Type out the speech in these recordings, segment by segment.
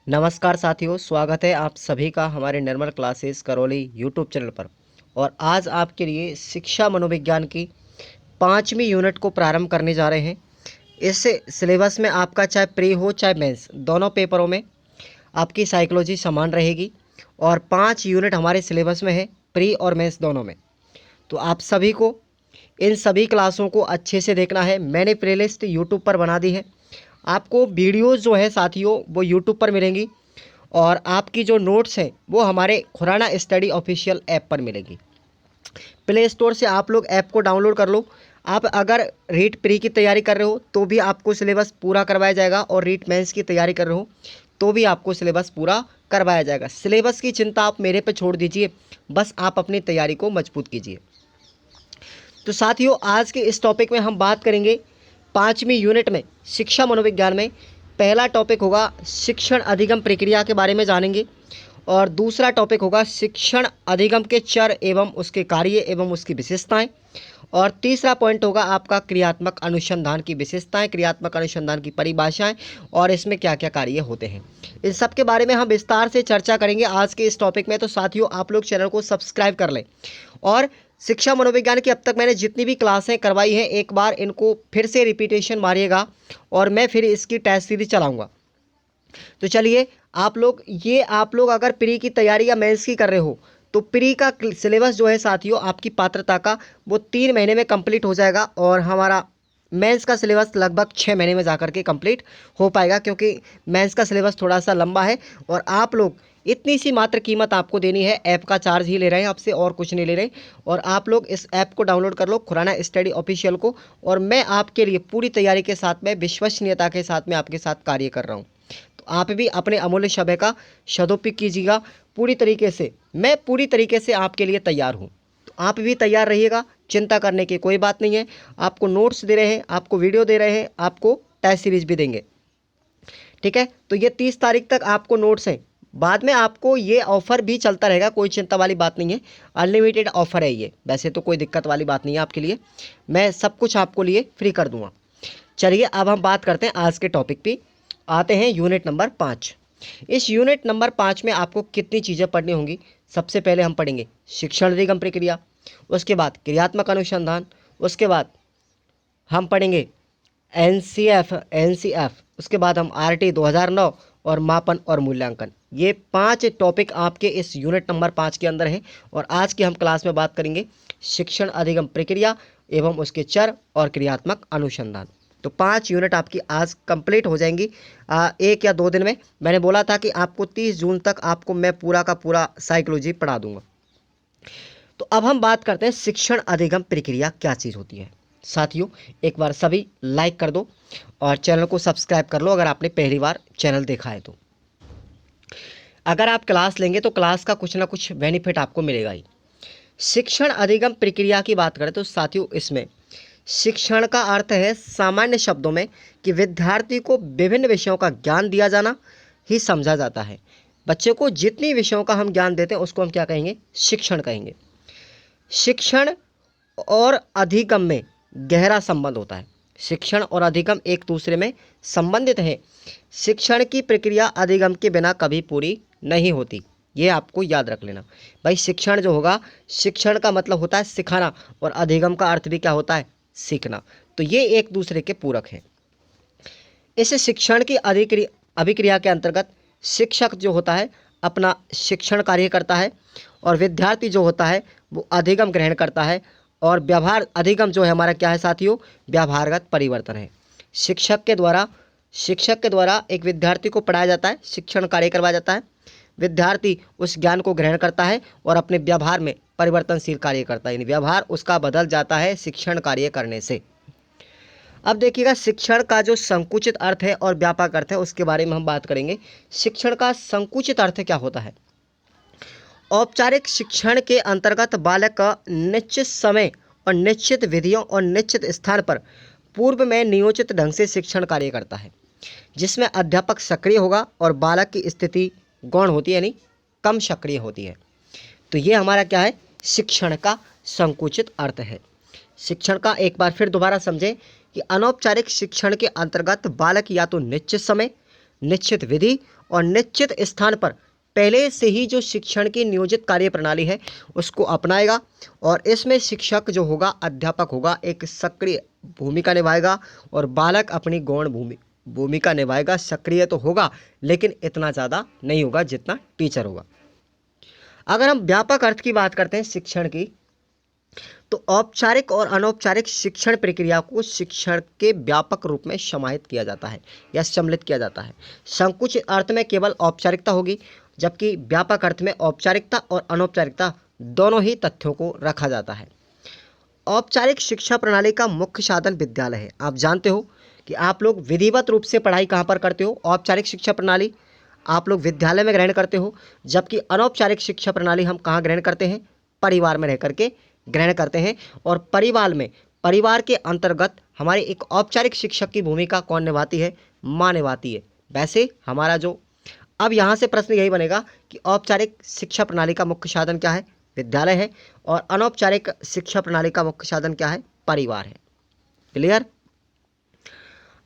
नमस्कार साथियों, स्वागत है आप सभी का हमारे निर्मल क्लासेस करौली यूट्यूब चैनल पर। और आज आपके लिए शिक्षा मनोविज्ञान की 5वीं यूनिट को प्रारंभ करने जा रहे हैं। इस सिलेबस में आपका चाहे प्री हो चाहे मेंस, दोनों पेपरों में आपकी साइकोलॉजी समान रहेगी। और 5 यूनिट हमारे सिलेबस में है, प्री और मेंस दोनों में। तो आप सभी को इन सभी क्लासों को अच्छे से देखना है। मैंने प्लेलिस्ट यूट्यूब पर बना दी है। आपको वीडियोज़ जो है साथियों वो यूट्यूब पर मिलेंगी, और आपकी जो नोट्स हैं वो हमारे खुराना स्टडी ऑफिशियल ऐप पर मिलेगी। प्ले स्टोर से आप लोग ऐप को डाउनलोड कर लो। आप अगर रीट प्री की तैयारी कर रहे हो तो भी आपको सिलेबस पूरा करवाया जाएगा, और रीट मेंस की तैयारी कर रहे हो तो भी आपको सिलेबस पूरा करवाया जाएगा। सिलेबस की चिंता आप मेरे पे छोड़ दीजिए, बस आप अपनी तैयारी को मजबूत कीजिए। तो साथियों, आज के इस टॉपिक में हम बात करेंगे 5वीं यूनिट में शिक्षा मनोविज्ञान में। पहला टॉपिक होगा शिक्षण अधिगम प्रक्रिया के बारे में जानेंगे, और दूसरा टॉपिक होगा शिक्षण अधिगम के चर एवं उसके कार्य एवं उसकी विशेषताएं, और तीसरा पॉइंट होगा आपका क्रियात्मक अनुसंधान की विशेषताएं, क्रियात्मक अनुसंधान की परिभाषाएं, और इसमें क्या क्या कार्य होते हैं। इन सब के बारे में हम विस्तार से चर्चा करेंगे आज के इस टॉपिक में। तो साथियों, आप लोग चैनल को सब्सक्राइब कर लें, और शिक्षा मनोविज्ञान की अब तक मैंने जितनी भी क्लासें करवाई हैं एक बार इनको फिर से रिपीटेशन मारिएगा, और मैं फिर इसकी टेस्ट सीरीज चलाऊँगा। तो चलिए, आप लोग अगर प्री की तैयारी या मेंस की कर रहे हो तो प्री का सिलेबस जो है साथियों आपकी पात्रता का वो 3 महीने में कंप्लीट हो जाएगा, और हमारा मेंस का सिलेबस लगभग 6 महीने में जाकर के कंप्लीट हो पाएगा, क्योंकि मेंस का सिलेबस थोड़ा सा लंबा है। और आप लोग इतनी सी मात्र कीमत आपको देनी है, ऐप का चार्ज ही ले रहे हैं आपसे, और कुछ नहीं ले रहे। और आप लोग इस ऐप को डाउनलोड कर लो, खुराना स्टडी ऑफिशियल को, और मैं आपके लिए पूरी तैयारी के साथ में, विश्वसनीयता के साथ में आपके साथ कार्य कर रहा हूँ। आप भी अपने अमूल्य समय का सदुपयोग कीजिएगा पूरी तरीके से। मैं पूरी तरीके से आपके लिए तैयार हूँ, तो आप भी तैयार रहिएगा। चिंता करने की कोई बात नहीं है। आपको नोट्स दे रहे हैं, आपको वीडियो दे रहे हैं, आपको टेस्ट सीरीज भी देंगे। ठीक है, तो ये 30 तारीख तक आपको नोट्स हैं। बाद में आपको ये ऑफ़र भी चलता रहेगा, कोई चिंता वाली बात नहीं है। अनलिमिटेड ऑफ़र है ये, वैसे तो कोई दिक्कत वाली बात नहीं है आपके लिए। मैं सब कुछ आपको लिए फ्री कर दूँगा। चलिए, अब हम बात करते हैं आज के टॉपिक पे। आते हैं यूनिट नंबर 5। इस यूनिट नंबर 5 में आपको कितनी चीज़ें पढ़नी होंगी। सबसे पहले हम पढ़ेंगे शिक्षण अधिगम प्रक्रिया, उसके बाद क्रियात्मक अनुसंधान, उसके बाद हम पढ़ेंगे एनसीएफ, उसके बाद हम आरटी 2009, और मापन और मूल्यांकन। ये 5 टॉपिक आपके इस यूनिट नंबर 5 के अंदर है। और आज की हम क्लास में बात करेंगे शिक्षण अधिगम प्रक्रिया एवं उसके चर और क्रियात्मक अनुसंधान। तो 5 यूनिट आपकी आज कंप्लीट हो जाएंगी 1 या 2 दिन में। मैंने बोला था कि आपको 30 जून तक आपको मैं पूरा का पूरा साइकोलॉजी पढ़ा दूंगा। तो अब हम बात करते हैं शिक्षण अधिगम प्रक्रिया क्या चीज़ होती है। साथियों, एक बार सभी लाइक कर दो और चैनल को सब्सक्राइब कर लो अगर आपने पहली बार चैनल देखा है तो। अगर आप क्लास लेंगे तो क्लास का कुछ ना कुछ बेनिफिट आपको मिलेगा ही। शिक्षण अधिगम प्रक्रिया की बात करें तो साथियों, इसमें शिक्षण का अर्थ है सामान्य शब्दों में कि विद्यार्थी को विभिन्न विषयों का ज्ञान दिया जाना ही समझा जाता है। बच्चे को जितनी विषयों का हम ज्ञान देते हैं उसको हम क्या कहेंगे, शिक्षण कहेंगे। शिक्षण और अधिगम में गहरा संबंध होता है। शिक्षण और अधिगम एक दूसरे में संबंधित हैं। शिक्षण की प्रक्रिया अधिगम के बिना कभी पूरी नहीं होती, ये आपको याद रख लेना भाई। शिक्षण जो होगा, शिक्षण का मतलब होता है सिखाना, और अधिगम का अर्थ भी क्या होता है, सीखना। तो ये एक दूसरे के पूरक हैं। इस शिक्षण की अभिक्रिया के अंतर्गत शिक्षक जो होता है अपना शिक्षण कार्य करता है, और विद्यार्थी जो होता है वो अधिगम ग्रहण करता है। और व्यवहार अधिगम जो है हमारा क्या है साथियों, व्यवहारगत परिवर्तन है। शिक्षक के द्वारा एक विद्यार्थी को पढ़ाया जाता है, शिक्षण कार्य करवाया जाता है। विद्यार्थी उस ज्ञान को ग्रहण करता है और अपने व्यवहार में परिवर्तनशील कार्य करता है, यानी व्यवहार उसका बदल जाता है शिक्षण कार्य करने से। अब देखिएगा, शिक्षण का जो संकुचित अर्थ है और व्यापक अर्थ है उसके बारे में हम बात करेंगे। शिक्षण का संकुचित अर्थ क्या होता है। औपचारिक शिक्षण के अंतर्गत बालक का निश्चित समय और निश्चित विधियों और निश्चित स्थान पर पूर्व में नियोजित ढंग से शिक्षण कार्य करता है, जिसमें अध्यापक सक्रिय होगा और बालक की स्थिति गौण होती है, यानी कम सक्रिय होती है। तो ये हमारा क्या है, शिक्षण का संकुचित अर्थ है। शिक्षण का एक बार फिर दोबारा समझें कि अनौपचारिक शिक्षण के अंतर्गत बालक या तो निश्चित समय, निश्चित विधि और निश्चित स्थान पर पहले से ही जो शिक्षण की नियोजित कार्य प्रणाली है उसको अपनाएगा। और इसमें शिक्षक जो होगा, अध्यापक होगा, एक सक्रिय भूमिका निभाएगा और बालक अपनी गौण भूमिका निभाएगा। सक्रिय तो होगा लेकिन इतना ज़्यादा नहीं होगा जितना टीचर होगा। अगर हम व्यापक अर्थ की बात करते हैं शिक्षण की, तो औपचारिक और अनौपचारिक शिक्षण प्रक्रिया को शिक्षण के व्यापक रूप में समाहित किया जाता है या सम्मिलित किया जाता है। संकुचित अर्थ में केवल औपचारिकता होगी, जबकि व्यापक अर्थ में औपचारिकता और अनौपचारिकता दोनों ही तथ्यों को रखा जाता है। औपचारिक शिक्षा प्रणाली का मुख्य साधन विद्यालय है। आप जानते हो कि आप लोग विधिवत रूप से पढ़ाई कहाँ पर करते हो? औपचारिक शिक्षा प्रणाली आप लोग विद्यालय में ग्रहण करते हो, जबकि अनौपचारिक शिक्षा प्रणाली हम कहाँ ग्रहण करते हैं? परिवार में रह करके ग्रहण करते हैं। और परिवार के अंतर्गत हमारी एक औपचारिक शिक्षक की भूमिका कौन निभाती है? माँ निभाती है। वैसे हमारा जो अब यहाँ से प्रश्न यही बनेगा कि औपचारिक शिक्षा प्रणाली का मुख्य साधन क्या है? विद्यालय है। और अनौपचारिक शिक्षा प्रणाली का मुख्य साधन क्या है? परिवार है। क्लियर?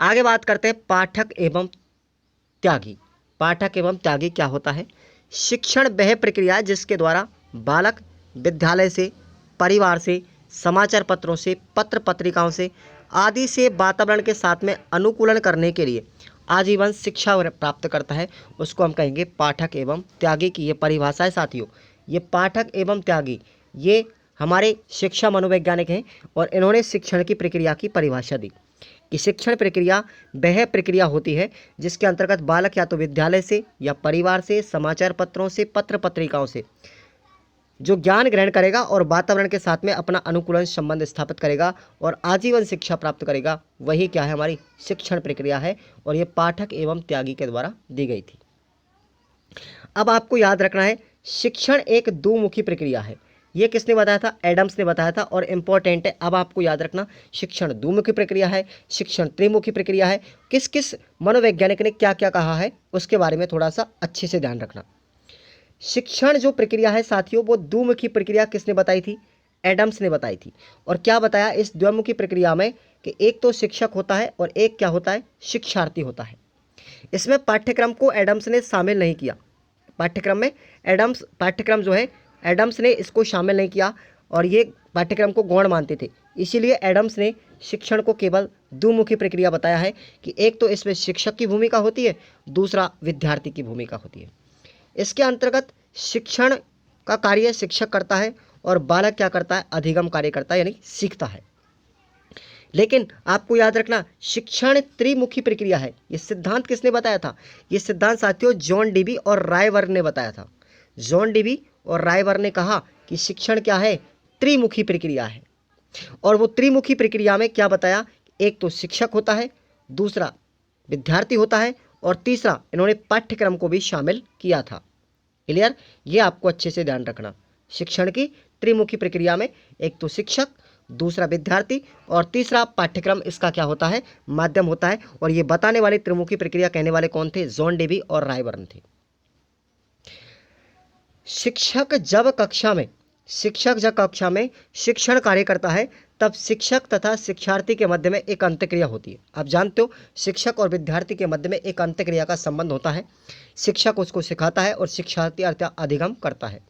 आगे बात करते हैं पाठक एवं त्यागी। पाठक एवं त्यागी क्या होता है? शिक्षण वह प्रक्रिया है जिसके द्वारा बालक विद्यालय से, परिवार से, समाचार पत्रों से, पत्र पत्रिकाओं से आदि से वातावरण के साथ में अनुकूलन करने के लिए आजीवन शिक्षा प्राप्त करता है। उसको हम कहेंगे पाठक एवं त्यागी की ये परिभाषा है साथियों। ये पाठक एवं त्यागी ये हमारे शिक्षा मनोवैज्ञानिक हैं और इन्होंने शिक्षण की प्रक्रिया की परिभाषा दी कि शिक्षण प्रक्रिया वह प्रक्रिया होती है जिसके अंतर्गत बालक या तो विद्यालय से या परिवार से, समाचार पत्रों से, पत्र पत्रिकाओं से जो ज्ञान ग्रहण करेगा और वातावरण के साथ में अपना अनुकूलन संबंध स्थापित करेगा और आजीवन शिक्षा प्राप्त करेगा, वही क्या है? हमारी शिक्षण प्रक्रिया है। और ये पाठक एवं त्यागी के द्वारा दी गई थी। अब आपको याद रखना है शिक्षण एक दुमुखी प्रक्रिया है। ये किसने बताया था? एडम्स ने बताया था। और इम्पोर्टेंट है, अब आपको याद रखना शिक्षण दुमुखी प्रक्रिया है, शिक्षण त्रिमुखी प्रक्रिया है। किस किस मनोवैज्ञानिक ने क्या क्या कहा है उसके बारे में थोड़ा सा अच्छे से ध्यान रखना। शिक्षण जो प्रक्रिया है साथियों, वो दुमुखी प्रक्रिया किसने बताई थी? एडम्स ने बताई थी। और क्या बताया इस द्विमुखी प्रक्रिया में कि एक तो शिक्षक होता है और एक क्या होता है? शिक्षार्थी होता है। इसमें पाठ्यक्रम को एडम्स ने शामिल नहीं किया। पाठ्यक्रम में पाठ्यक्रम जो है एडम्स ने इसको शामिल नहीं किया और ये पाठ्यक्रम को गौण मानते थे। इसीलिए एडम्स ने शिक्षण को केवल दुमुखी प्रक्रिया बताया है कि एक तो इसमें शिक्षक की भूमिका होती है, दूसरा विद्यार्थी की भूमिका होती है। इसके अंतर्गत शिक्षण का कार्य शिक्षक करता है और बालक क्या करता है? अधिगम कार्य करता है, यानी सीखता है। लेकिन आपको याद रखना शिक्षण त्रिमुखी प्रक्रिया है। ये सिद्धांत किसने बताया था? ये सिद्धांत साथियों जॉन डीबी और रायबर्न ने बताया था। जॉन डीबी और रायबर्न ने कहा कि शिक्षण क्या है? त्रिमुखी प्रक्रिया है। और वो त्रिमुखी प्रक्रिया में क्या बताया? एक तो शिक्षक होता है, दूसरा विद्यार्थी होता है और तीसरा इन्होंने पाठ्यक्रम को भी शामिल किया था। क्लियर? ये आपको अच्छे से ध्यान रखना। शिक्षण की त्रिमुखी प्रक्रिया में एक तो शिक्षक, दूसरा विद्यार्थी और तीसरा पाठ्यक्रम इसका क्या होता है? माध्यम होता है। और ये बताने वाले त्रिमुखी प्रक्रिया कहने वाले कौन थे? जॉन डेवी और रायबर्न थे। शिक्षक जब कक्षा में शिक्षण कार्य करता है तब शिक्षक तथा शिक्षार्थी के मध्य में एक अंतःक्रिया होती है। आप जानते हो शिक्षक और विद्यार्थी के मध्य में एक अंतःक्रिया का संबंध होता है। शिक्षक उसको सिखाता है और शिक्षार्थी अर्थात अधिगम करता है।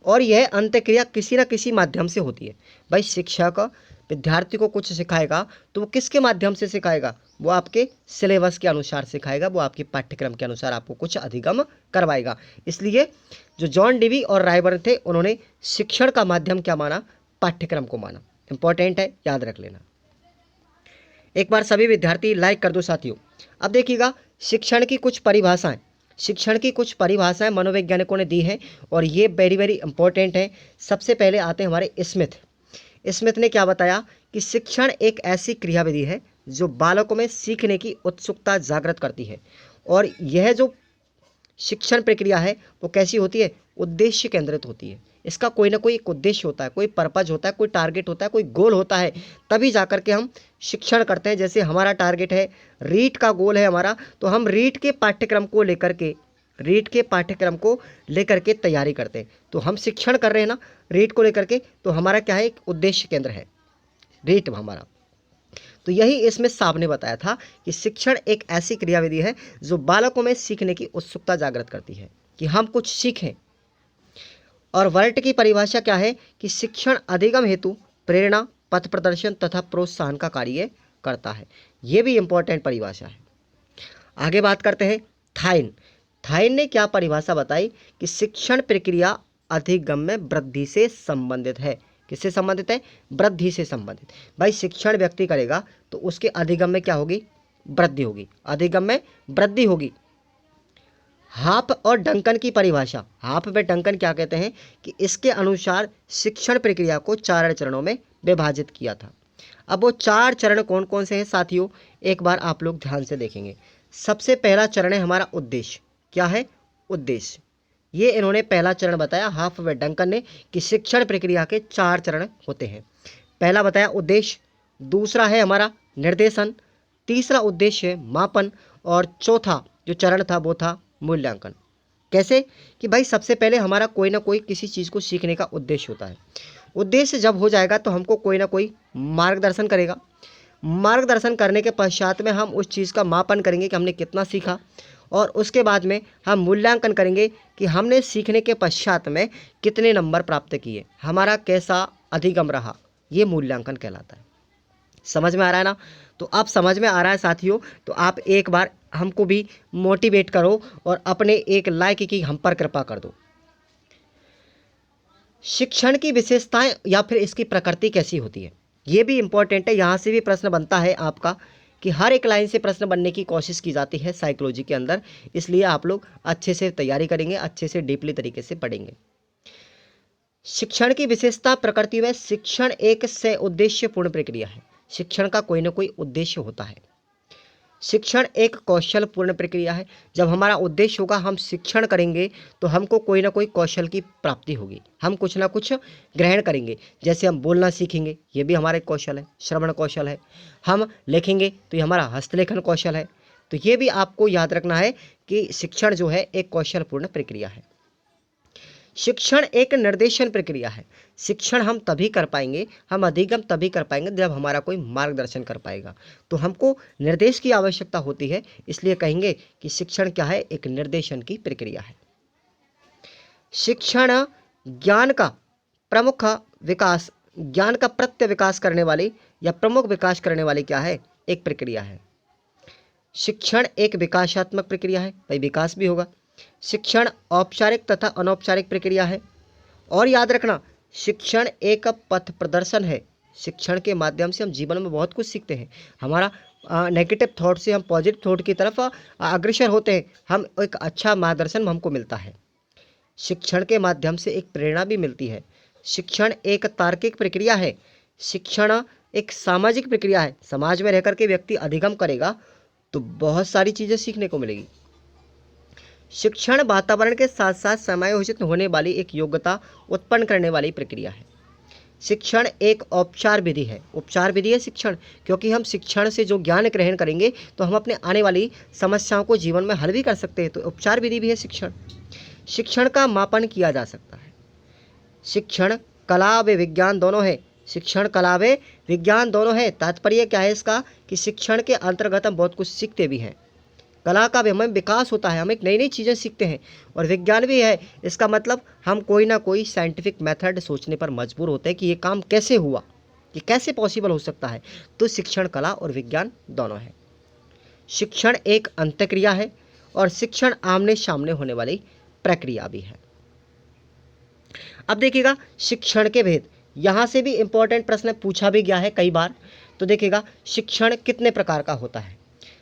और यह अंतःक्रिया किसी न किसी माध्यम से होती है। भाई शिक्षक विद्यार्थी को कुछ सिखाएगा तो वो किसके माध्यम से सिखाएगा? वो आपके सिलेबस के अनुसार सिखाएगा, वो आपके पाठ्यक्रम के अनुसार आपको कुछ अधिगम करवाएगा। इसलिए जो जॉन डेवी और रायबर्न थे उन्होंने शिक्षण का माध्यम क्या माना? पाठ्यक्रम को माना। इंपॉर्टेंट है, याद रख लेना। एक बार सभी विद्यार्थी लाइक कर दो साथियों। अब देखिएगा शिक्षण की कुछ परिभाषाएं मनोवैज्ञानिकों ने दी हैं और ये वेरी वेरी इंपॉर्टेंट है। सबसे पहले आते हैं हमारे स्मिथ ने क्या बताया कि शिक्षण एक ऐसी क्रियाविधि है जो बालकों में सीखने की उत्सुकता जागृत करती है। और यह जो शिक्षण प्रक्रिया है वो कैसी होती है? उद्देश्य केंद्रित होती है। इसका कोई ना कोई एक उद्देश्य होता है, कोई पर्पज होता है, कोई टारगेट होता है, कोई गोल होता है, तभी जाकर के हम शिक्षण करते हैं। जैसे हमारा टारगेट है, रीट का गोल है हमारा, तो हम रीट के पाठ्यक्रम को लेकर के तैयारी करते हैं। तो हम शिक्षण कर रहे हैं ना रीट को लेकर के, तो हमारा क्या है? एक उद्देश्य केंद्र है रीट हमारा। तो यही इसमें साहब ने बताया था कि शिक्षण एक ऐसी क्रियाविधि है जो बालकों में सीखने की उत्सुकता जागृत करती है कि हम कुछ सीखें। और वर्ट की परिभाषा क्या है कि शिक्षण अधिगम हेतु प्रेरणा, पथ प्रदर्शन तथा प्रोत्साहन का कार्य करता है। ये भी इंपॉर्टेंट परिभाषा है। आगे बात करते हैं थाइन। थाइन ने क्या परिभाषा बताई कि शिक्षण प्रक्रिया अधिगम में वृद्धि से संबंधित है। किससे संबंधित है? वृद्धि से संबंधित। भाई शिक्षण व्यक्ति करेगा तो उसके अधिगम में क्या होगी? वृद्धि होगी। अधिगम में वृद्धि होगी। हाफ और डंकन की परिभाषा, हाफ व डंकन क्या कहते हैं कि इसके अनुसार शिक्षण प्रक्रिया को 4 चरणों में विभाजित किया था। अब वो 4 चरण कौन कौन से हैं साथियों, एक बार आप लोग ध्यान से देखेंगे। सबसे पहला चरण है हमारा उद्देश्य। क्या है? उद्देश्य। ये इन्होंने पहला चरण बताया हाफ व डंकन ने कि शिक्षण प्रक्रिया के 4 चरण होते हैं। पहला बताया उद्देश्य, दूसरा है हमारा निर्देशन, तीसरा उद्देश्य है मापन और चौथा जो चरण था वो था मूल्यांकन। कैसे? कि भाई सबसे पहले हमारा कोई ना कोई किसी चीज़ को सीखने का उद्देश्य होता है। उद्देश्य जब हो जाएगा तो हमको कोई ना कोई मार्गदर्शन करेगा। मार्गदर्शन करने के पश्चात में हम उस चीज़ का मापन करेंगे कि हमने कितना सीखा, और उसके बाद में हम मूल्यांकन करेंगे कि हमने सीखने के पश्चात में कितने नंबर प्राप्त किए, हमारा कैसा अधिगम रहा। ये मूल्यांकन कहलाता है। समझ में आ रहा है ना? तो अब समझ में आ रहा है साथियों, तो आप एक बार हमको भी मोटिवेट करो और अपने एक लाइक की हम पर कृपा कर दो। शिक्षण की विशेषताएं या फिर इसकी प्रकृति कैसी होती है, ये भी इंपॉर्टेंट है। यहाँ से भी प्रश्न बनता है आपका कि हर एक लाइन से प्रश्न बनने की कोशिश की जाती है साइकोलॉजी के अंदर, इसलिए आप लोग अच्छे से तैयारी करेंगे, अच्छे से डीपली तरीके से पढ़ेंगे। शिक्षण की विशेषता प्रकृति में शिक्षण एक से उद्देश्यपूर्ण प्रक्रिया है। शिक्षण का कोई ना कोई उद्देश्य होता है। शिक्षण एक कौशल पूर्ण प्रक्रिया है। जब हमारा उद्देश्य होगा, हम शिक्षण करेंगे तो हमको कोई ना कोई कौशल की प्राप्ति होगी, हम कुछ ना कुछ ग्रहण करेंगे। जैसे हम बोलना सीखेंगे, ये भी हमारा एक कौशल है, श्रवण कौशल है। हम लिखेंगे तो ये हमारा हस्तलेखन कौशल है। तो ये भी आपको याद रखना है कि शिक्षण जो है एक कौशल पूर्ण प्रक्रिया है। शिक्षण एक निर्देशन प्रक्रिया है। शिक्षण हम तभी कर पाएंगे, हम अधिगम तभी कर पाएंगे जब हमारा कोई मार्गदर्शन कर पाएगा। तो हमको निर्देश की आवश्यकता होती है, इसलिए कहेंगे कि शिक्षण क्या है? एक निर्देशन की प्रक्रिया है। शिक्षण ज्ञान का प्रमुख विकास, ज्ञान का प्रत्य विकास करने वाली या प्रमुख विकास करने वाली क्या है? एक प्रक्रिया है। शिक्षण एक विकासात्मक प्रक्रिया है, भाई विकास भी होगा। शिक्षण औपचारिक तथा अनौपचारिक प्रक्रिया है। और याद रखना, शिक्षण एक पथ प्रदर्शन है। शिक्षण के माध्यम से हम जीवन में बहुत कुछ सीखते हैं। हमारा नेगेटिव थॉट से हम पॉजिटिव थॉट की तरफ अग्रसर होते हैं। हम एक अच्छा मार्गदर्शन हमको मिलता है। शिक्षण के माध्यम से एक प्रेरणा भी मिलती है। शिक्षण एक तार्किक प्रक्रिया है। शिक्षण एक सामाजिक प्रक्रिया है। समाज में रहकर के व्यक्ति अधिगम करेगा तो बहुत सारी चीज़ें सीखने को मिलेगी। शिक्षण वातावरण के साथ साथ समायोजित होने वाली एक योग्यता उत्पन्न करने वाली प्रक्रिया है। शिक्षण एक औपचार विधि है। उपचार विधि है शिक्षण, क्योंकि हम शिक्षण से जो ज्ञान ग्रहण करेंगे तो हम अपने आने वाली समस्याओं को जीवन में हल भी कर सकते हैं। तो उपचार विधि भी है शिक्षण। शिक्षण का मापन किया जा सकता है। शिक्षण कला व विज्ञान दोनों है। शिक्षण कला व विज्ञान दोनों है। तात्पर्य क्या है इसका कि शिक्षण के अंतर्गत हम बहुत कुछ सीखते भी हैं। कला का भी हमें विकास होता है, हम एक नई नई चीज़ें सीखते हैं, और विज्ञान भी है। इसका मतलब हम कोई ना कोई साइंटिफिक मेथड सोचने पर मजबूर होते हैं कि ये काम कैसे हुआ, ये कैसे पॉसिबल हो सकता है। तो शिक्षण कला और विज्ञान दोनों है। शिक्षण एक अंतःक्रिया है और शिक्षण आमने सामने होने वाली प्रक्रिया भी है। अब देखिएगा शिक्षण के भेद, यहाँ से भी इंपॉर्टेंट प्रश्न पूछा भी गया है कई बार। तो देखिएगा शिक्षण कितने प्रकार का होता है।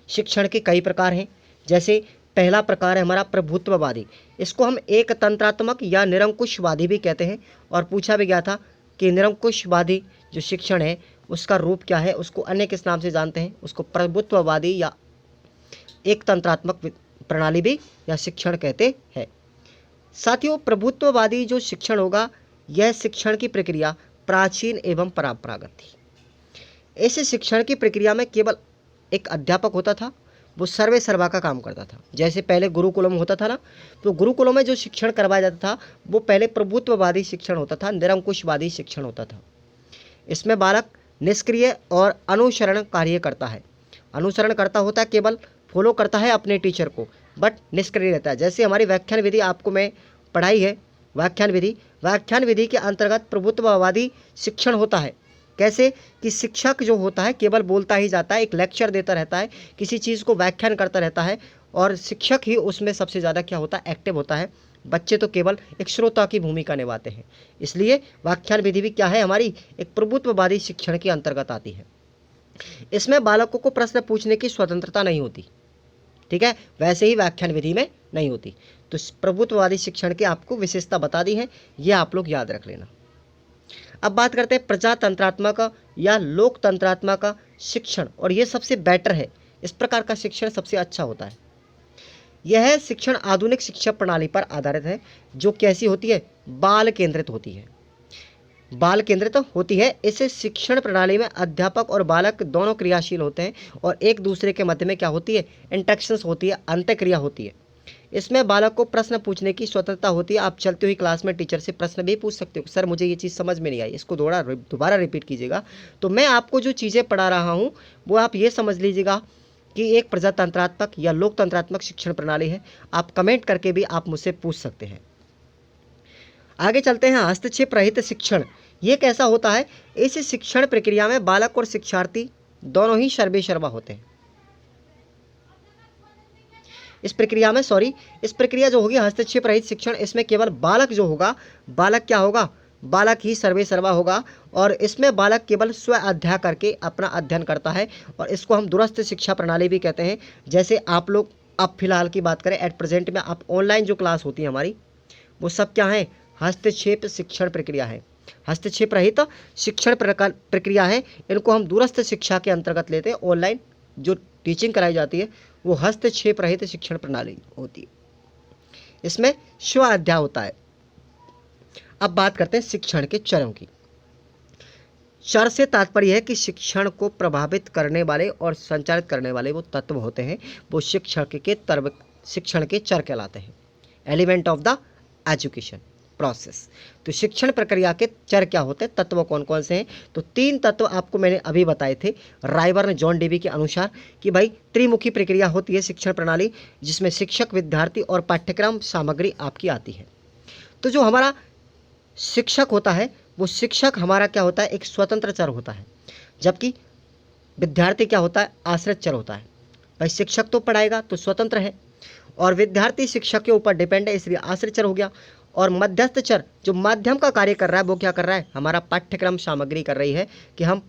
शिक्षण के कई प्रकार हैं। जैसे पहला प्रकार है हमारा प्रभुत्ववादी। इसको हम एक तंत्रात्मक या निरंकुशवादी भी कहते हैं। और पूछा भी गया था कि निरंकुशवादी जो शिक्षण है उसका रूप क्या है, उसको अन्य किस नाम से जानते हैं। उसको प्रभुत्ववादी या एक तंत्रात्मक प्रणाली भी या शिक्षण कहते हैं। साथियों, प्रभुत्ववादी जो शिक्षण होगा, यह शिक्षण की प्रक्रिया प्राचीन एवं परंपरागत थी। इस शिक्षण की प्रक्रिया में केवल एक अध्यापक होता था, वो सर्वे सर्वा का काम करता था। जैसे पहले गुरुकुलों में होता था ना, तो गुरुकुलों में जो शिक्षण करवाया जाता था वो पहले प्रभुत्ववादी शिक्षण होता था, निरंकुशवादी शिक्षण होता था। इसमें बालक निष्क्रिय और अनुसरण कार्य करता है। अनुसरण करता होता है, केवल फॉलो करता है अपने टीचर को, बट निष्क्रिय रहता है। जैसे हमारी व्याख्यान विधि आपको मैं पढ़ाई है, व्याख्यान विधि के अंतर्गत प्रभुत्ववादी शिक्षण होता है। कैसे कि शिक्षक जो होता है केवल बोलता ही जाता है, एक लेक्चर देता रहता है, किसी चीज़ को व्याख्यान करता रहता है, और शिक्षक ही उसमें सबसे ज़्यादा क्या होता है, एक्टिव होता है। बच्चे तो केवल एक श्रोता की भूमिका निभाते हैं। इसलिए व्याख्यान विधि भी क्या है, हमारी एक प्रभुत्ववादी शिक्षण के अंतर्गत आती है। इसमें बालकों को प्रश्न पूछने की स्वतंत्रता नहीं होती, ठीक है, वैसे ही व्याख्यान विधि में नहीं होती। तो प्रभुत्ववादी शिक्षण की आपको विशेषता बता दी है, ये आप लोग याद रख लेना। अब बात करते हैं प्रजातंत्रात्मक या लोकतंत्रात्मक शिक्षण, और ये सबसे बेटर है। इस प्रकार का शिक्षण सबसे अच्छा होता है। यह शिक्षण आधुनिक शिक्षा प्रणाली पर आधारित है, जो कैसी होती है, बाल केंद्रित होती है। बाल केंद्रित होती है। इस शिक्षण प्रणाली में अध्यापक और बालक दोनों क्रियाशील होते हैं, और एक दूसरे के मध्य में क्या होती है, इंटरेक्शंस होती है, अंतःक्रिया होती है। इसमें बालक को प्रश्न पूछने की स्वतंत्रता होती है। आप चलती हुई क्लास में टीचर से प्रश्न भी पूछ सकते हो, सर मुझे ये चीज़ समझ में नहीं आई, इसको दोबारा रिपीट कीजिएगा। तो मैं आपको जो चीज़ें पढ़ा रहा हूँ वो आप ये समझ लीजिएगा कि एक प्रजातंत्रात्मक या लोकतंत्रात्मक शिक्षण प्रणाली है। आप कमेंट करके भी आप मुझसे पूछ सकते हैं। आगे चलते हैं, हस्तक्षेप रहित शिक्षण। ये कैसा होता है, इस शिक्षण प्रक्रिया में बालक और शिक्षार्थी दोनों ही सर्वेसर्वा होते हैं। इस प्रक्रिया जो होगी हस्तक्षेप रहित शिक्षण, इसमें केवल बालक जो होगा, बालक क्या होगा, बालक ही सर्वेसर्वा होगा, और इसमें बालक केवल स्व अध्ययन करके अपना अध्ययन करता है, और इसको हम दूरस्थ शिक्षा प्रणाली भी कहते हैं। जैसे आप लोग अब फिलहाल की बात करें, एट प्रेजेंट में आप ऑनलाइन जो क्लास होती है हमारी, वो सब क्या है, हस्तक्षेप शिक्षण प्रक्रिया है, हस्तक्षेप रहित शिक्षण प्रक्रिया है। इनको हम दूरस्थ शिक्षा के अंतर्गत लेते हैं। ऑनलाइन जो टीचिंग कराई जाती है वो हस्तक्षेप रहित शिक्षण प्रणाली होती है, इसमें स्व अध्ययन होता है। अब बात करते हैं शिक्षण के चरों की। चर से तात्पर्य है कि शिक्षण को प्रभावित करने वाले और संचालित करने वाले वो तत्व होते हैं, वो शिक्षण के चर कहलाते हैं, element of the education process. तो शिक्षण प्रक्रिया के चर क्या होते हैं, तत्व कौन कौन से हैं, तो 3 तत्व आपको मैंने अभी बताए थे रायबर्न जॉन डेवी के अनुसार, कि भाई त्रिमुखी प्रक्रिया होती है शिक्षण प्रणाली, जिसमें शिक्षक, विद्यार्थी और पाठ्यक्रम सामग्री आपकी आती है। तो जो हमारा शिक्षक होता है, वो शिक्षक हमारा क्या होता है, एक स्वतंत्र चर होता है, जबकि विद्यार्थी क्या होता है, आश्रित चर होता है। भाई शिक्षक तो पढ़ाएगा तो स्वतंत्र है, और विद्यार्थी शिक्षक के ऊपर डिपेंड है, इसलिए आश्रित चर हो गया। और मध्यस्थ चर जो माध्यम का कार्य कर रहा है, वो क्या कर रहा है, हमारा पाठ्यक्रम सामग्री कर रही है, कि हम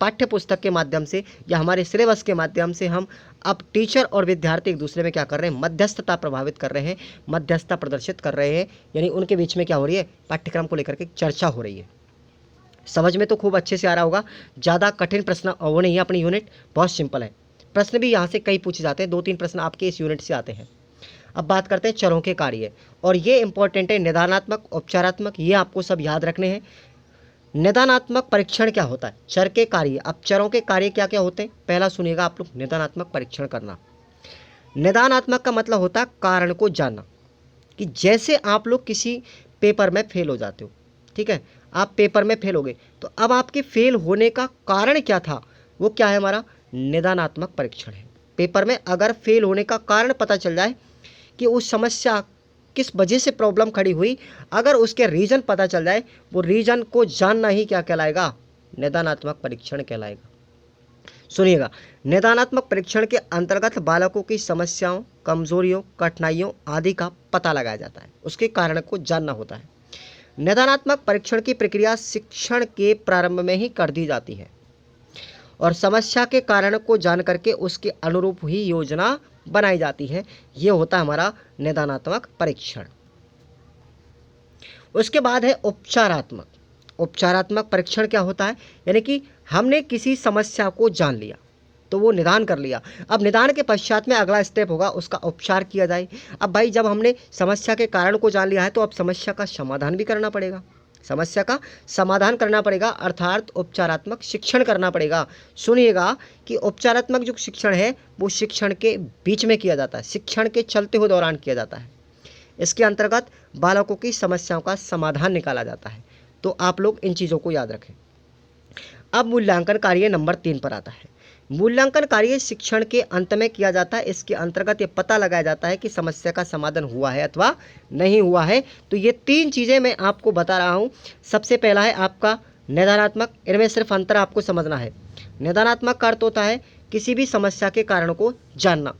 पाठ्य पुस्तक के माध्यम से या हमारे सिलेबस के माध्यम से हम अब टीचर और विद्यार्थी एक दूसरे में क्या कर रहे हैं, मध्यस्थता प्रभावित कर रहे हैं, मध्यस्थता प्रदर्शित कर रहे हैं, यानी उनके बीच में क्या हो रही है, पाठ्यक्रम को लेकर के चर्चा हो रही है। समझ में तो खूब अच्छे से आ रहा होगा, ज़्यादा कठिन प्रश्न वो नहीं है, अपनी यूनिट बहुत सिंपल है। प्रश्न भी यहाँ से कई पूछे जाते हैं, 2-3 प्रश्न आपके इस यूनिट से आते हैं। अब बात करते हैं चरों के कार्य, और ये इंपॉर्टेंट है, निदानात्मक, उपचारात्मक, ये आपको सब याद रखने हैं। निदानात्मक परीक्षण क्या होता है, चर के कार्य। अब चरों के कार्य क्या क्या होते हैं, पहला सुनिएगा आप लोग, निदानात्मक परीक्षण करना। निदानात्मक का मतलब होता है कारण को जानना, कि जैसे आप लोग किसी पेपर में फेल हो जाते हो, ठीक है, आप पेपर में फेल हो गए, तो अब आपके फेल होने का कारण क्या था, वो क्या है, हमारा निदानात्मक परीक्षण है। पेपर में अगर फेल होने का कारण पता चल जाए कि उस समस्या किस वजह से प्रॉब्लम खड़ी हुई, अगर उसके रीज़न पता चल जाए, वो रीज़न को जानना ही क्या कहलाएगा, निदानात्मक परीक्षण कहलाएगा। सुनिएगा, निदानात्मक परीक्षण के अंतर्गत बालकों की समस्याओं, कमजोरियों, कठिनाइयों आदि का पता लगाया जाता है, उसके कारण को जानना होता है। निदानात्मक परीक्षण की प्रक्रिया शिक्षण के प्रारंभ में ही कर दी जाती है, और समस्या के कारण को जान करके उसके अनुरूप ही योजना बनाई जाती है। ये होता है हमारा निदानात्मक परीक्षण। उसके बाद है उपचारात्मक। उपचारात्मक परीक्षण क्या होता है, यानी कि हमने किसी समस्या को जान लिया तो वो निदान कर लिया, अब निदान के पश्चात में अगला स्टेप होगा उसका उपचार किया जाए। अब भाई जब हमने समस्या के कारण को जान लिया है, तो अब समस्या का समाधान भी करना पड़ेगा, समस्या का समाधान करना पड़ेगा, अर्थात उपचारात्मक शिक्षण करना पड़ेगा। सुनिएगा कि उपचारात्मक जो शिक्षण है वो शिक्षण के बीच में किया जाता है, शिक्षण के चलते हुए दौरान किया जाता है। इसके अंतर्गत बालकों की समस्याओं का समाधान निकाला जाता है। तो आप लोग इन चीज़ों को याद रखें। अब मूल्यांकन कार्य नंबर 3 पर आता है। मूल्यांकन कार्य शिक्षण के अंत में किया जाता है। इसके अंतर्गत ये पता लगाया जाता है कि समस्या का समाधान हुआ है अथवा नहीं हुआ है। तो ये 3 चीज़ें मैं आपको बता रहा हूँ। सबसे पहला है आपका निदानात्मक। इनमें सिर्फ अंतर आपको समझना है। निदानात्मक का अर्थ होता है किसी भी समस्या के कारण को जानना,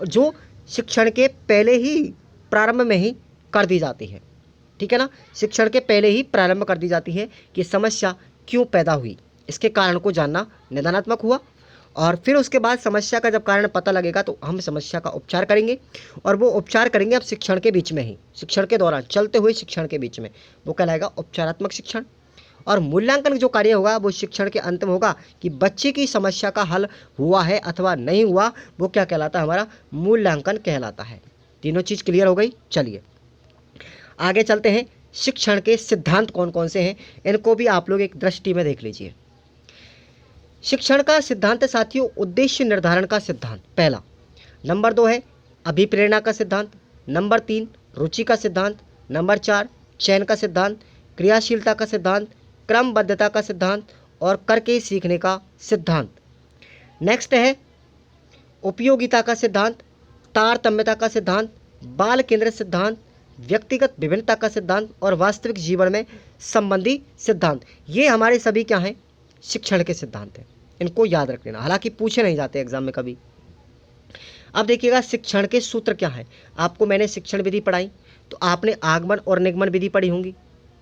जो शिक्षण के पहले ही प्रारंभ में ही कर दी जाती है। ठीक है ना, शिक्षण के पहले ही प्रारंभ कर दी जाती है कि समस्या क्यों पैदा हुई, इसके कारण को जानना निदानात्मक हुआ। और फिर उसके बाद समस्या का जब कारण पता लगेगा तो हम समस्या का उपचार करेंगे, और वो उपचार करेंगे अब शिक्षण के बीच में ही, शिक्षण के दौरान, चलते हुए शिक्षण के बीच में, वो कहलाएगा उपचारात्मक शिक्षण। और मूल्यांकन जो कार्य होगा वो शिक्षण के अंत में होगा कि बच्चे की समस्या का हल हुआ है अथवा नहीं हुआ, वो क्या कहलाता है, हमारा मूल्यांकन कहलाता है। तीनों चीज़ क्लियर हो गई। चलिए आगे चलते हैं। शिक्षण के सिद्धांत कौन कौन से हैं, इनको भी आप लोग एक दृष्टि में देख लीजिए। शिक्षण का सिद्धांत साथियों, उद्देश्य निर्धारण का सिद्धांत पहला। नंबर 2 है अभिप्रेरणा का सिद्धांत। नंबर 3 रुचि का सिद्धांत। नंबर 4 चयन का सिद्धांत। क्रियाशीलता का सिद्धांत। क्रमबद्धता का सिद्धांत और करके सीखने का सिद्धांत। नेक्स्ट है उपयोगिता का सिद्धांत, तारतम्यता का सिद्धांत, बाल केंद्रित सिद्धांत, व्यक्तिगत विभिन्नता का सिद्धांत और वास्तविक जीवन में संबंधी सिद्धांत। ये हमारे सभी क्या हैं, शिक्षण के सिद्धांत हैं। इनको याद रख लेना, हालांकि पूछे नहीं जाते एग्जाम में कभी। अब देखिएगा शिक्षण के सूत्र क्या है। आपको मैंने शिक्षण विधि पढ़ाई तो आपने आगमन और निगमन विधि पढ़ी होंगी।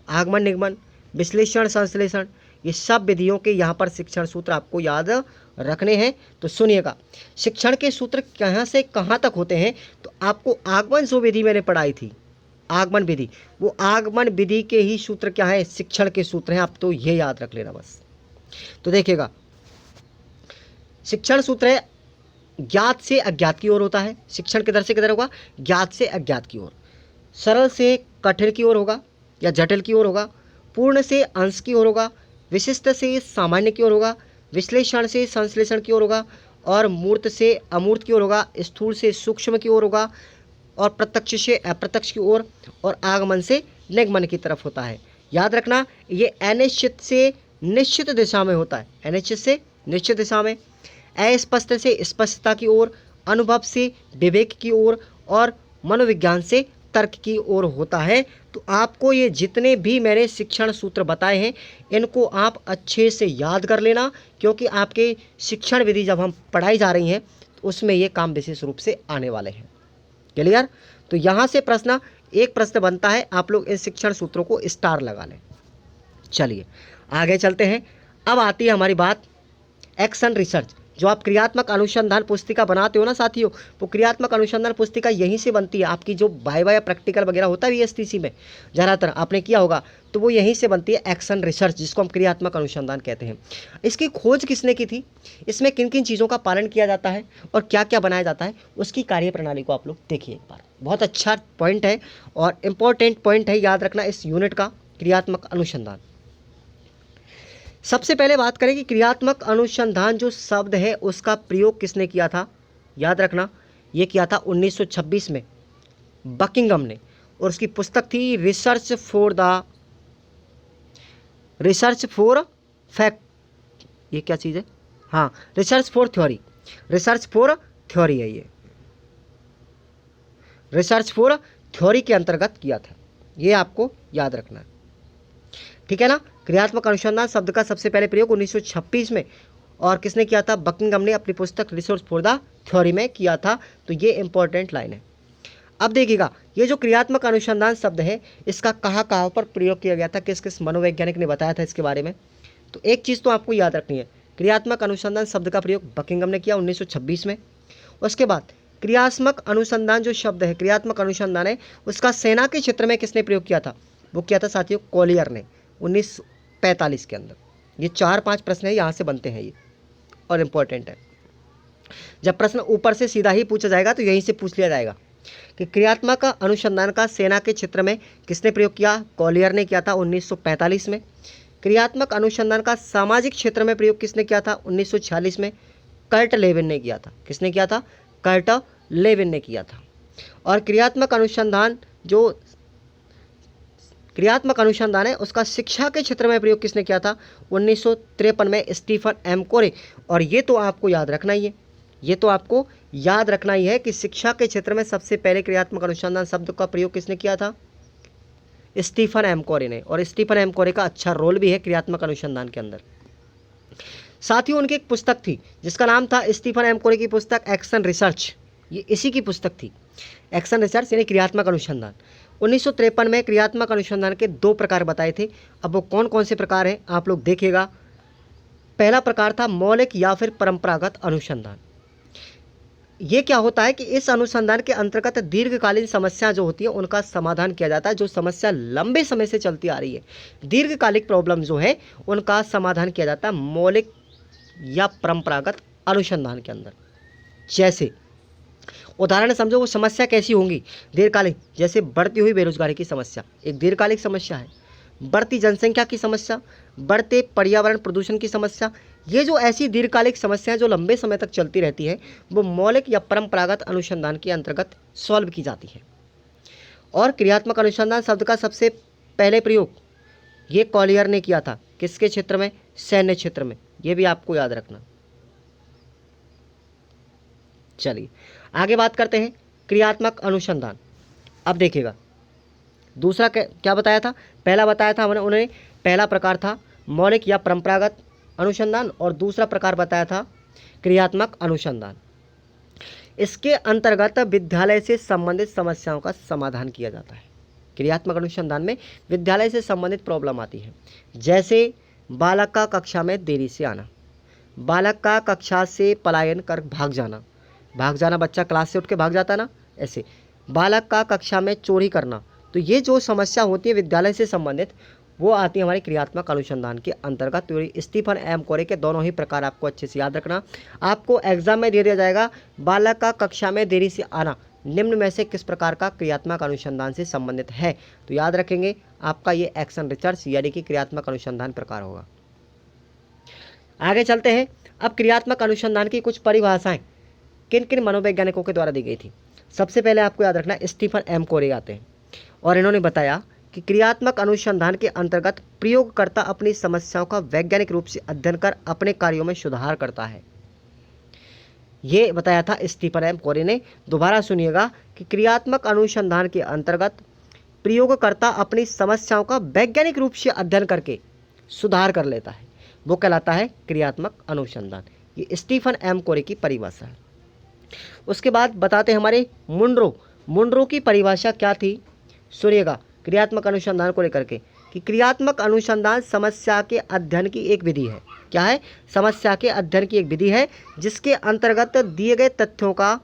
आगमन, निगमन, विश्लेषण, संश्लेषण, ये सब विधियों के यहाँ पर शिक्षण सूत्र आपको याद रखने हैं। तो सुनिएगा, शिक्षण के सूत्र कहाँ से कहाँ तक होते हैं। तो आपको आगमन जो विधि मैंने पढ़ाई थी, आगमन विधि, वो आगमन विधि के ही सूत्र क्या है, शिक्षण के सूत्र हैं। आप तो ये याद रख लेना बस। तो देखिएगा, शिक्षण सूत्र है ज्ञात से अज्ञात की ओर होता है। शिक्षण किधर से किधर होगा, ज्ञात से अज्ञात की ओर। सरल से कठिन की ओर होगा या जटिल की ओर होगा। पूर्ण से अंश की ओर होगा। विशिष्ट से सामान्य की ओर होगा। विश्लेषण से संश्लेषण की ओर होगा। और मूर्त से अमूर्त की ओर होगा। स्थूल से सूक्ष्म की ओर होगा। और प्रत्यक्ष से अप्रत्यक्ष की ओर। और आगमन से निगमन की तरफ होता है। याद रखना, ये अनिश्चित से निश्चित दिशा में होता है। अनिश्चित से निश्चित दिशा में, अस्पष्ट से स्पष्टता की ओर, अनुभव से विवेक की ओर और मनोविज्ञान से तर्क की ओर होता है। तो आपको ये जितने भी मैंने शिक्षण सूत्र बताए हैं, इनको आप अच्छे से याद कर लेना, क्योंकि आपके शिक्षण विधि जब हम पढ़ाई जा रही हैं तो उसमें ये काम विशेष रूप से आने वाले हैं। क्लियर। तो यहाँ से एक प्रश्न बनता है, आप लोग इन शिक्षण सूत्रों को स्टार लगा लें। चलिए आगे चलते हैं। अब आती है हमारी बात एक्शन रिसर्च। जो आप क्रियात्मक अनुसंधान पुस्तिका बनाते हो ना साथियों, वो क्रियात्मक अनुसंधान पुस्तिका यहीं से बनती है। आपकी जो वाइवा या प्रैक्टिकल वगैरह होता है वीएसटीसी में, ज़्यादातर आपने किया होगा, तो वो यहीं से बनती है एक्शन रिसर्च, जिसको हम क्रियात्मक अनुसंधान कहते हैं। इसकी खोज किसने की थी, इसमें किन किन चीज़ों का पालन किया जाता है और क्या क्या बनाया जाता है, उसकी कार्यप्रणाली को आप लोग देखिए एक बार। बहुत अच्छा पॉइंट है और इम्पोर्टेंट पॉइंट है, याद रखना इस यूनिट का, क्रियात्मक अनुसंधान। सबसे पहले बात करें कि क्रियात्मक अनुसंधान जो शब्द है उसका प्रयोग किसने किया था। याद रखना, ये किया था 1926 में बकिंगम ने, और उसकी पुस्तक थी रिसर्च फॉर फैक्ट। ये क्या चीज़ है, हाँ, रिसर्च फॉर थ्योरी है। ये रिसर्च फॉर थ्योरी के अंतर्गत किया था, ये आपको याद रखना है, ठीक है ना। क्रियात्मक अनुसंधान शब्द का सबसे पहले प्रयोग 1926 में, और किसने किया था, बकिंगम ने अपनी पुस्तक रिसर्च फॉर द थ्योरी में किया था। तो ये इंपॉर्टेंट लाइन है। अब देखिएगा, ये जो क्रियात्मक अनुसंधान शब्द है, इसका कहाँ कहाँ पर प्रयोग किया गया था, किस किस मनोवैज्ञानिक ने बताया था इसके बारे में। तो एक चीज़ तो आपको याद रखनी है, क्रियात्मक अनुसंधान शब्द का प्रयोग बकिंगम ने किया 1926 में। उसके बाद क्रियात्मक अनुसंधान जो शब्द है, क्रियात्मक अनुसंधान है, उसका सेना के क्षेत्र में किसने प्रयोग किया था, वो किया था साथियों कॉलियर ने 1945 के अंदर। ये 4-5 प्रश्न है यहाँ से बनते हैं ये, और इम्पोर्टेंट है। जब प्रश्न ऊपर से सीधा ही पूछा जाएगा तो यहीं से पूछ लिया जाएगा कि क्रियात्मक अनुसंधान का सेना के क्षेत्र में किसने प्रयोग किया, कॉलियर ने किया था 1945 में। क्रियात्मक अनुसंधान का सामाजिक क्षेत्र में प्रयोग किसने किया था, 1946 में कर्ट लेविन ने किया था। किसने किया था, कर्ट लेविन ने किया था। और क्रियात्मक अनुसंधान जो क्रियात्मक अनुसंधान है उसका शिक्षा के क्षेत्र में प्रयोग किसने किया था? 1953 में स्टीफन एम कोरे। और ये तो आपको याद रखना ही है, ये तो आपको याद रखना ही है कि शिक्षा के क्षेत्र में सबसे पहले क्रियात्मक अनुसंधान शब्द का प्रयोग किसने किया था? स्टीफन एम कोरे ने। और स्टीफन एम कोरे का अच्छा रोल भी है क्रियात्मक अनुसंधान के अंदर। साथियों, उनकी एक पुस्तक थी जिसका नाम था स्टीफन एम कोरे की पुस्तक एक्शन रिसर्च, ये इसी की पुस्तक थी, एक्शन रिसर्च यानी क्रियात्मक अनुसंधान। 1953 में क्रियात्मक अनुसंधान के 2 प्रकार बताए थे। अब वो कौन कौन से प्रकार हैं आप लोग देखिएगा। पहला प्रकार था मौलिक या फिर परंपरागत अनुसंधान। ये क्या होता है कि इस अनुसंधान के अंतर्गत दीर्घकालीन समस्या जो होती है उनका समाधान किया जाता है, जो समस्या लंबे समय से चलती आ रही है, दीर्घकालिक प्रॉब्लम जो है उनका समाधान किया जाता है मौलिक या परंपरागत अनुसंधान के अंदर। जैसे उदाहरण समझो, वो समस्या कैसी होंगी दीर्घकालिक, जैसे बढ़ती हुई बेरोजगारी की समस्या एक दीर्घकालिक समस्या है, बढ़ती जनसंख्या की समस्या, बढ़ते पर्यावरण प्रदूषण की समस्या। ये जो ऐसी दीर्घकालिक समस्याएं जो लंबे समय तक चलती रहती हैं वो मौलिक या परंपरागत अनुसंधान के अंतर्गत सॉल्व की जाती है। और क्रियात्मक अनुसंधान शब्द का सबसे पहले प्रयोग ये कॉलियर ने किया था, किसके क्षेत्र में? सैन्य क्षेत्र में। ये भी आपको याद रखना। चलिए आगे बात करते हैं क्रियात्मक अनुसंधान। अब देखिएगा दूसरा क्या बताया था? पहला बताया था हमने, उन्होंने पहला प्रकार था मौलिक या परंपरागत अनुसंधान और दूसरा प्रकार बताया था क्रियात्मक अनुसंधान। इसके अंतर्गत विद्यालय से संबंधित समस्याओं का समाधान किया जाता है। क्रियात्मक अनुसंधान में विद्यालय से संबंधित प्रॉब्लम आती है, जैसे बालक का कक्षा में देरी से आना, बालक का कक्षा से पलायन कर भाग जाना, बच्चा क्लास से उठ के भाग जाता ना, ऐसे बालक का कक्षा में चोरी करना। तो ये जो समस्या होती है विद्यालय से संबंधित वो आती है हमारे क्रियात्मक अनुसंधान के अंतर्गत। तो स्टीफन एम कोरे के दोनों ही प्रकार आपको अच्छे से याद रखना। आपको एग्जाम में दे दिया जाएगा बालक का कक्षा में देरी से आना निम्न में से किस प्रकार का क्रियात्मक अनुसंधान से संबंधित है? तो याद रखेंगे आपका ये एक्शन रिसर्च यानी कि क्रियात्मक अनुसंधान प्रकार होगा। आगे चलते हैं। अब क्रियात्मक अनुसंधान की कुछ परिभाषाएं किन किन मनोवैज्ञानिकों के द्वारा दी गई थी। सबसे पहले आपको याद रखना स्टीफन एम कोरे आते हैं और इन्होंने बताया कि क्रियात्मक अनुसंधान के अंतर्गत प्रयोगकर्ता अपनी समस्याओं का वैज्ञानिक रूप से अध्ययन कर अपने कार्यों में सुधार करता है। ये बताया था स्टीफन एम कोरे ने। दोबारा सुनिएगा कि क्रियात्मक अनुसंधान के अंतर्गत प्रयोगकर्ता अपनी समस्याओं का वैज्ञानिक रूप से अध्ययन करके सुधार कर लेता है, वो कहलाता है क्रियात्मक अनुसंधान। ये स्टीफन एम कोरे की परिभाषा है। उसके बाद बताते हैं हमारे मुंड्रो की परिभाषा क्या थी, सुनिएगा क्रियात्मक अनुसंधान को लेकर के कि क्रियात्मक अनुसंधान समस्या के अध्ययन की एक विधि है। क्या है? समस्या के अध्ययन की एक विधि है जिसके अंतर्गत दिए गए तथ्यों का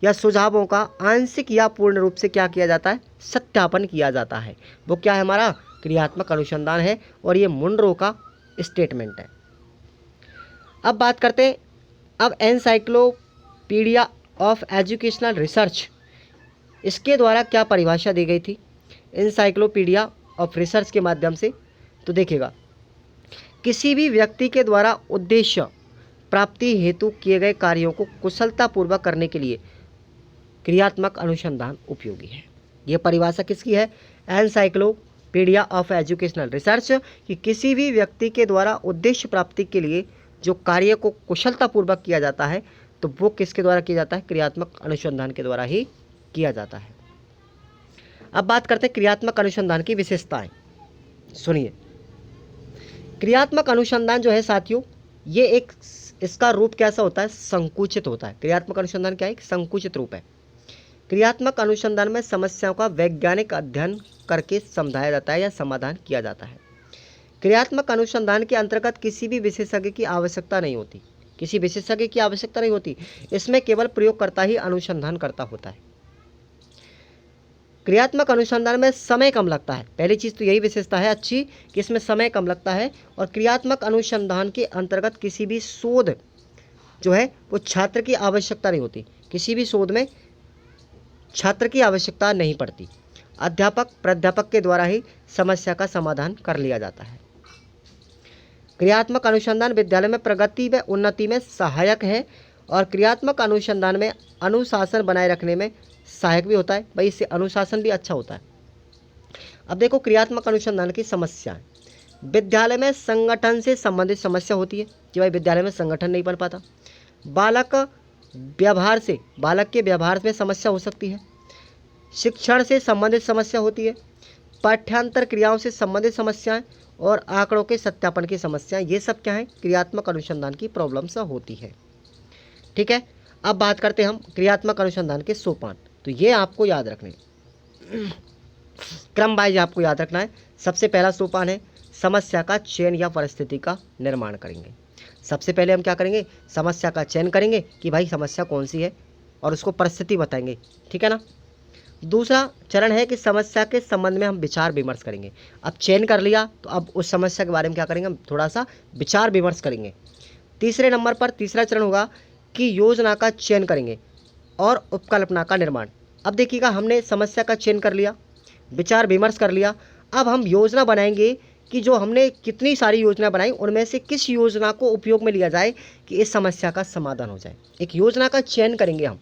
या सुझावों का आंशिक या पूर्ण रूप से क्या किया जाता है? सत्यापन किया जाता है। वो क्या है? हमारा क्रियात्मक अनुसंधान है और ये मुंड्रो का स्टेटमेंट है। अब बात करते हैं अब एनसाइक्लोपीडिया ऑफ एजुकेशनल रिसर्च, इसके द्वारा क्या परिभाषा दी गई थी एनसाइक्लोपीडिया ऑफ रिसर्च के माध्यम से? तो देखिएगा किसी भी व्यक्ति के द्वारा उद्देश्य प्राप्ति हेतु किए गए कार्यों को कुशलतापूर्वक करने के लिए क्रियात्मक अनुसंधान उपयोगी है। यह परिभाषा किसकी है? एनसाइक्लोपीडिया ऑफ एजुकेशनल रिसर्च, कि किसी भी व्यक्ति के द्वारा उद्देश्य प्राप्ति के लिए जो कार्य को कुशलतापूर्वक किया जाता है तो वो किसके द्वारा किया जाता है? क्रियात्मक अनुसंधान के द्वारा ही किया जाता है। अब बात करते हैं क्रियात्मक अनुसंधान की विशेषताएं। सुनिए, क्रियात्मक अनुसंधान जो है साथियों, ये एक इसका रूप कैसा होता है? संकुचित होता है। क्रियात्मक अनुसंधान क्या है? एक संकुचित रूप है। क्रियात्मक अनुसंधान में समस्याओं का वैज्ञानिक अध्ययन करके समझाया जाता है या समाधान किया जाता है। क्रियात्मक अनुसंधान के अंतर्गत किसी भी विशेषज्ञ की आवश्यकता नहीं होती, किसी विशेषज्ञ की आवश्यकता नहीं होती। इसमें केवल प्रयोगकर्ता ही अनुसंधान करता होता है। क्रियात्मक अनुसंधान में समय कम लगता है। पहली चीज़ तो यही विशेषता है अच्छी कि इसमें समय कम लगता है। और क्रियात्मक अनुसंधान के अंतर्गत किसी भी शोध जो है वो छात्र की आवश्यकता नहीं होती, किसी भी शोध में छात्र की आवश्यकता नहीं पड़ती। अध्यापक प्राध्यापक के द्वारा ही समस्या का समाधान कर लिया जाता है। क्रियात्मक अनुसंधान विद्यालय में प्रगति व उन्नति में सहायक है और क्रियात्मक अनुसंधान में अनुशासन बनाए रखने में सहायक भी होता है। भाई इससे अनुशासन भी अच्छा होता है। अब देखो क्रियात्मक अनुसंधान की समस्याएं। विद्यालय में संगठन से संबंधित समस्या होती है कि भाई विद्यालय में संगठन नहीं बन पाता। बालक के व्यवहार में समस्या हो सकती है। शिक्षण से संबंधित समस्या होती है। पाठ्यांतर क्रियाओं से संबंधित समस्याएं और आंकड़ों के सत्यापन की समस्याएं, ये सब क्या है, क्रियात्मक अनुसंधान की प्रॉब्लम्स होती है। ठीक है, अब बात करते हैं हम क्रियात्मक अनुसंधान के सोपान। तो ये आपको याद रखने, क्रम वाइज आपको याद रखना है। सबसे पहला सोपान है समस्या का चयन या परिस्थिति का निर्माण करेंगे। सबसे पहले हम क्या करेंगे, समस्या का चयन करेंगे कि भाई समस्या कौन सी है और उसको परिस्थिति बताएंगे। ठीक है ना। दूसरा चरण है कि समस्या के संबंध में हम विचार विमर्श करेंगे। अब चयन कर लिया तो अब उस समस्या के बारे में क्या करेंगे, हम थोड़ा सा विचार विमर्श करेंगे। तीसरे नंबर पर तीसरा चरण होगा कि योजना का चयन करेंगे और उपकल्पना का निर्माण। अब देखिएगा, हमने समस्या का चयन कर लिया, विचार विमर्श कर लिया, अब हम योजना बनाएंगे कि जो हमने कितनी सारी योजना बनाई उनमें से किस योजना को उपयोग में लिया जाए कि इस समस्या का समाधान हो जाए। एक योजना का चयन करेंगे हम।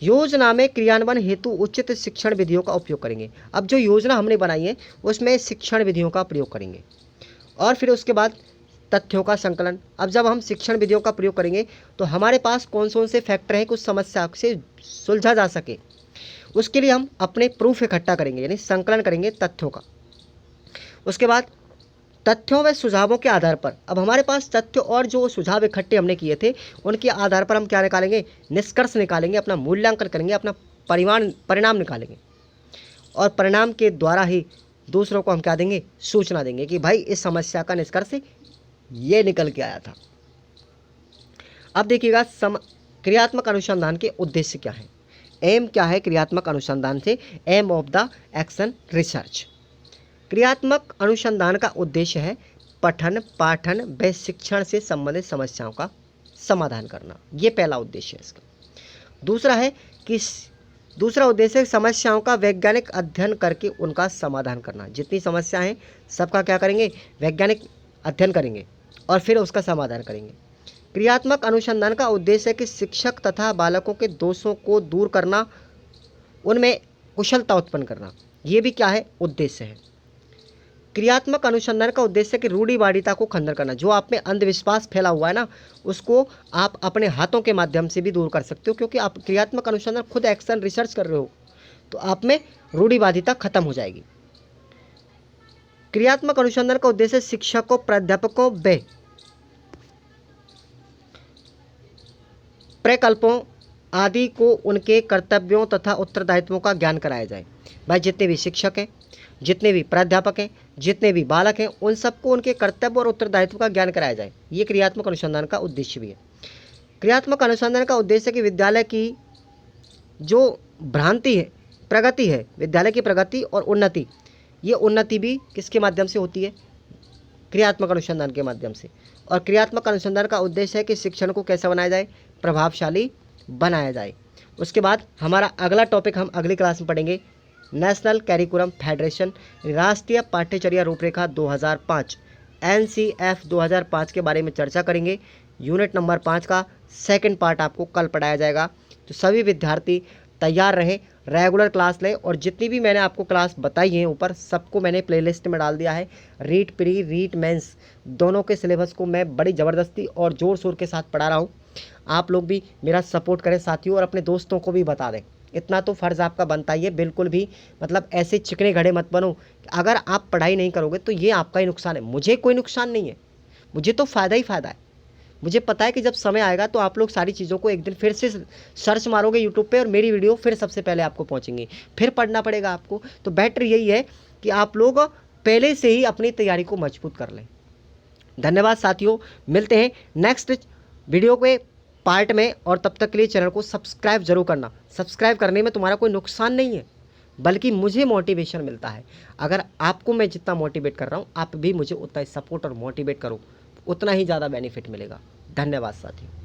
योजना में क्रियान्वयन हेतु उचित शिक्षण विधियों का उपयोग करेंगे। अब जो योजना हमने बनाई है उसमें शिक्षण विधियों का प्रयोग करेंगे। और फिर उसके बाद तथ्यों का संकलन। अब जब हम शिक्षण विधियों का प्रयोग करेंगे तो हमारे पास कौन कौन से फैक्टर हैं कि उस समस्या से सुलझा जा सके, उसके लिए हम अपने प्रूफ इकट्ठा करेंगे, यानी संकलन करेंगे तथ्यों का। उसके बाद तथ्यों व सुझावों के आधार पर, अब हमारे पास तथ्य और जो सुझाव इकट्ठे हमने किए थे उनके आधार पर हम क्या निकालेंगे, निष्कर्ष निकालेंगे, अपना मूल्यांकन करेंगे, अपना परिणाम निकालेंगे। और परिणाम के द्वारा ही दूसरों को हम क्या देंगे, सूचना देंगे कि भाई इस समस्या का निष्कर्ष ये निकल के आया था। अब देखिएगा क्रियात्मक अनुसंधान के उद्देश्य क्या है, एम क्या है क्रियात्मक अनुसंधान से, aim of the action research. क्रियात्मक अनुसंधान का उद्देश्य है पठन पाठन व शिक्षण से संबंधित समस्याओं का समाधान करना, ये पहला उद्देश्य है इसका। दूसरा उद्देश्य है समस्याओं का वैज्ञानिक अध्ययन करके उनका समाधान करना। जितनी समस्या हैं सबका क्या करेंगे, वैज्ञानिक अध्ययन करेंगे और फिर उसका समाधान करेंगे। क्रियात्मक अनुसंधान का उद्देश्य है कि शिक्षक तथा बालकों के दोषों को दूर करना, उनमें कुशलता उत्पन्न करना, ये भी क्या है, उद्देश्य है। क्रियात्मक अनुसंधान का उद्देश्य है कि रूढ़िवादिता को खंडन करना। जो आप में अंधविश्वास फैला हुआ है ना, उसको आप अपने हाथों के माध्यम से भी दूर कर सकते हो, क्योंकि आप क्रियात्मक अनुसंधान खुद एक्शन रिसर्च कर रहे हो तो आप में रूढ़िवादिता खत्म हो जाएगी। क्रियात्मक अनुसंधान का उद्देश्य शिक्षकों, प्राध्यापकों व प्रकल्पों आदि को उनके कर्तव्यों तथा उत्तरदायित्वों का ज्ञान कराया जाए। भाई जितने भी शिक्षक हैं, जितने भी प्राध्यापक हैं, जितने भी बालक हैं, उन सबको उनके कर्तव्य और उत्तरदायित्व का ज्ञान कराया जाए। ये क्रियात्मक अनुसंधान का उद्देश्य भी है। क्रियात्मक अनुसंधान का उद्देश्य है कि विद्यालय की जो प्रगति है, विद्यालय की प्रगति और उन्नति, ये उन्नति भी किसके माध्यम से होती है, क्रियात्मक अनुसंधान के माध्यम से। और क्रियात्मक अनुसंधान का उद्देश्य है कि शिक्षण को कैसा बनाया जाए, प्रभावशाली बनाया जाए। उसके बाद हमारा अगला टॉपिक हम अगली क्लास में पढ़ेंगे, नेशनल कैरिकुलम फेडरेशन, राष्ट्रीय पाठ्यचर्या रूपरेखा 2005, NCF 2005 के बारे में चर्चा करेंगे। यूनिट नंबर 5 का सेकंड पार्ट आपको कल पढ़ाया जाएगा। तो सभी विद्यार्थी तैयार रहें, रेगुलर क्लास लें, और जितनी भी मैंने आपको क्लास बताई हैं ऊपर सबको मैंने प्लेलिस्ट में डाल दिया है। रीट प्री रीट मेंस दोनों के सिलेबस को मैं बड़ी ज़बरदस्ती और ज़ोर शोर के साथ पढ़ा रहा हूँ। आप लोग भी मेरा सपोर्ट करें साथियों, और अपने दोस्तों को भी बता दें। इतना तो फ़र्ज़ आपका बनता ही है। बिल्कुल भी मतलब ऐसे चिकने घड़े मत बनो। अगर आप पढ़ाई नहीं करोगे तो ये आपका ही नुकसान है, मुझे कोई नुकसान नहीं है, मुझे तो फ़ायदा ही फ़ायदा है। मुझे पता है कि जब समय आएगा तो आप लोग सारी चीज़ों को एक दिन फिर से सर्च मारोगे यूट्यूब पे और मेरी वीडियो फिर सबसे पहले आपको पहुंचेंगी, फिर पढ़ना पड़ेगा आपको। तो बेटर यही है कि आप लोग पहले से ही अपनी तैयारी को मजबूत कर लें। धन्यवाद साथियों, मिलते हैं नेक्स्ट वीडियो के पार्ट में, और तब तक के लिए चैनल को सब्सक्राइब जरूर करना। सब्सक्राइब करने में तुम्हारा कोई नुकसान नहीं है, बल्कि मुझे मोटिवेशन मिलता है। अगर आपको मैं जितना मोटिवेट कर रहा हूँ आप भी मुझे उतना ही सपोर्ट और मोटिवेट करो, उतना ही ज़्यादा बेनिफिट मिलेगा। धन्यवाद साथियों।